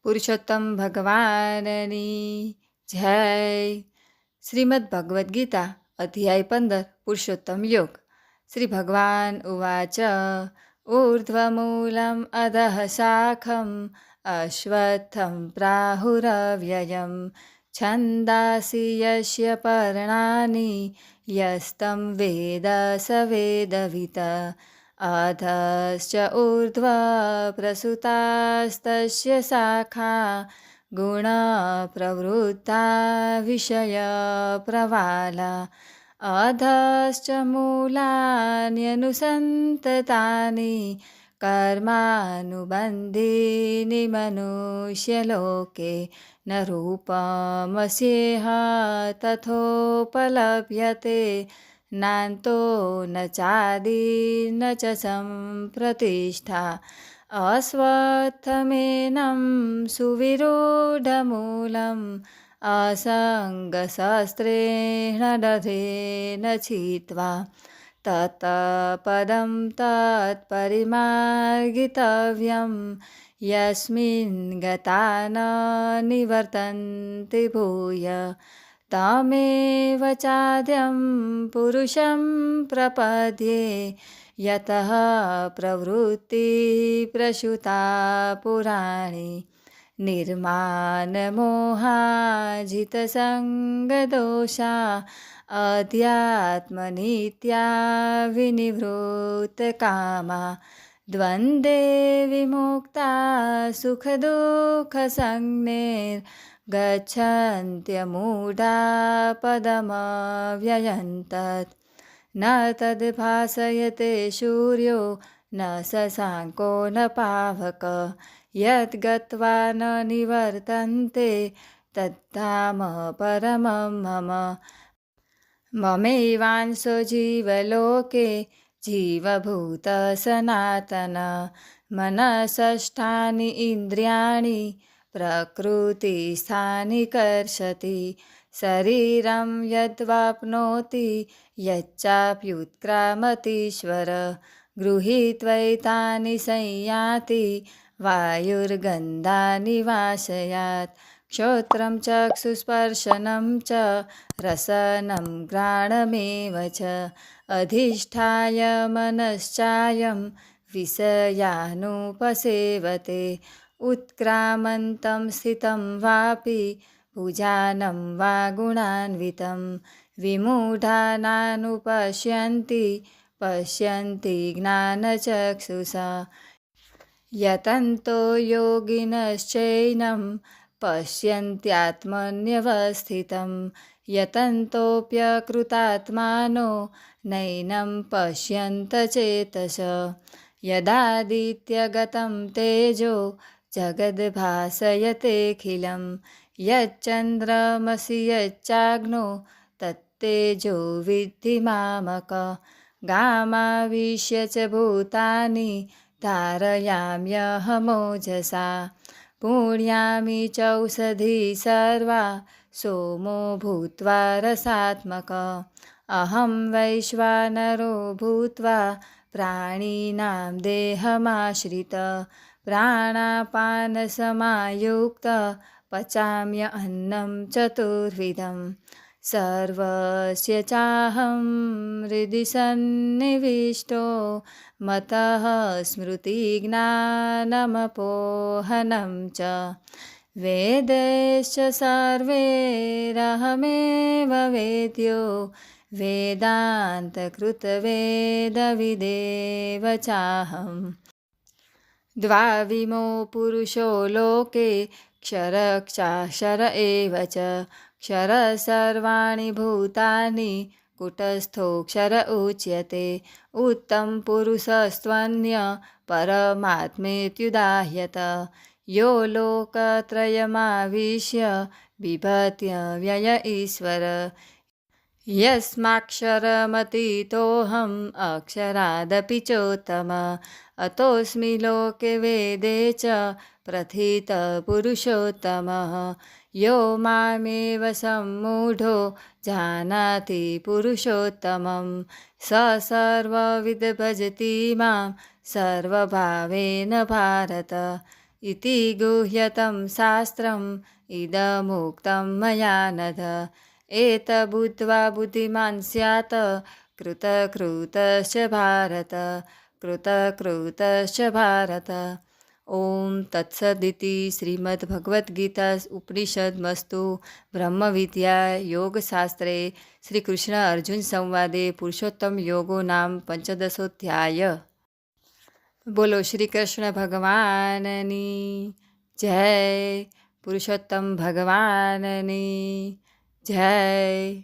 પુરુષોત્તમ ભગવાનની જય. શ્રીમદ્ ભગવદ્ ગીતા અધ્યાય 15 પુરુષોત્તમ યોગ. શ્રી ભગવાન ઉવાચ ઊર્ધ્વમૂલમ અધઃ શાખમ અશ્વત્થમ પ્રાહુરવ્યયમ છંદાસી યસ્ય પર્ણાનિ યસ્તમ વેદ સ વેદવિત અધશ્ચ ઊર્ધ્વ પ્રસુતાસ્તસ્ય શાખા ગુણપ્રવૃત્તા વિષયપ્રવાલા અધશ્ચ મૂલાન્યનુસંતતાનિ કર્માનુબંધીનિ મનુષ્યલોકે ન રૂપમસ્યેહ તથોપલભ્યતે નાન્તો ન ચાદિર્ન ચ સંપ્રતિષ્ઠા અસ્વત્થમેनं સુવિરૂઢમૂલम् असङ्गशस्त्रेण दधेन छित्त्वा तत्पदं तत्परिमार्गितव्यं यस्मिन् गता न निवर्तन्ते भूय तमेव चाद्यं पुरुषं प्रपद्ये यतः प्रवृत्ति प्रसुता पुराणी निर्मानमोहाजितसङ्गदोषा अध्यात्मनित्या विनिवृत्तकामा द्वन्द्वे विमुक्ता सुखदुःखसंज्ञैर्गच्छन्त्यमूढा पदमव्ययन्तत् न तद्भासयते सूर्यो न शशाङ्को न पावक यद्गत्वा न निवर्तन्ते तद्धाम परमं मम ममैवांशो जीवलोके जीवभूतसनातन मनःषष्ठानि इन्द्रियाणि प्रकृतिस्थानि कर्षति शरीरं यद्वाप्नोति यच्चाप्युत्क्रामतीश्वर गृहीत्वैतानि संयाति वायुर्गन्धानि वाशयात् श्रोत्रं चक्षुस्पर्शनं च रसनं घ्राणमेव च अधिष्ठाय मनश्चायं विषयानुपसेवते उत्क्रामन्तं स्थितं वापि भुजानं वा गुणान्वितं विमूढानानुपश्यन्ति पश्यन्ति ज्ञानचक्षुषा यतन्तो योगिनश्चैनं पश्यन्त्यात्मन्यवस्थितं यतन्तोऽप्यकृतात्मानो नैनं पश्यन्त चेतस यदादित्यगतं तेजो जगद्भासयतेऽखिलं यच्चन्द्रमसि यच्चाग्नो तत्तेजो विद्धि मामक गामाविश्य च भूतानि धारयाम्यहमोजसा पुण्यामि चौषधी सर्वा सोमो भूत्वा रसात्मक अहं वैश्वानरो भूत्वा प्राणिनां देहमाश्रित प्राणापानसमायुक्त पचाम्यन्नं चतुर्विधं सर्वस्य चाहं हृदि सन्निविष्टो मतः स्मृतिज्ञानमपोहनं च वेदैश्च सर्वैरहमेव वेद्यो वेदान्तकृतवेदविदेव चाहम् द्वाविमो पुरुषो लोके क्षरक्षाक्षर एव च क्षर सर्वाणि भूतानि कूटस्थोऽक्षर उच्यते उत्तम पुरुषस्त्वन्य परमात्मेत्युदाह्यत यो लोकत्रयमाविश्य बिभत्य व्यय ईश्वर यस्माक्षरमतीतोऽहम् अक्षरादपि चोत्तम अतोऽस्मि लोके वेदे च प्रथितपुरुषोत्तमः यो मामेव सम्मूढो जानाति पुरुषोत्तमं स सर्वविद् भजति मां सर्वभावेन भारत इति गुह्यतं शास्त्रम् इदमुक्तं मया नघ एतबुद्ध्वा बुद्धिमान् स्यात् कृतकृतश्च भारत कृतकृतश्च भारत ओम तत्सदिति श्रीमद्भगवद्गीता उपनिषदमस्तु ब्रह्मविद्या योगशास्त्रे श्रीकृष्ण अर्जुन संवादे पुरुषोत्तम योगो नाम पंचदशोध्याय। बोलो श्री कृष्ण भगवाननी जय, पुरुषोत्तम भगवाननी जय।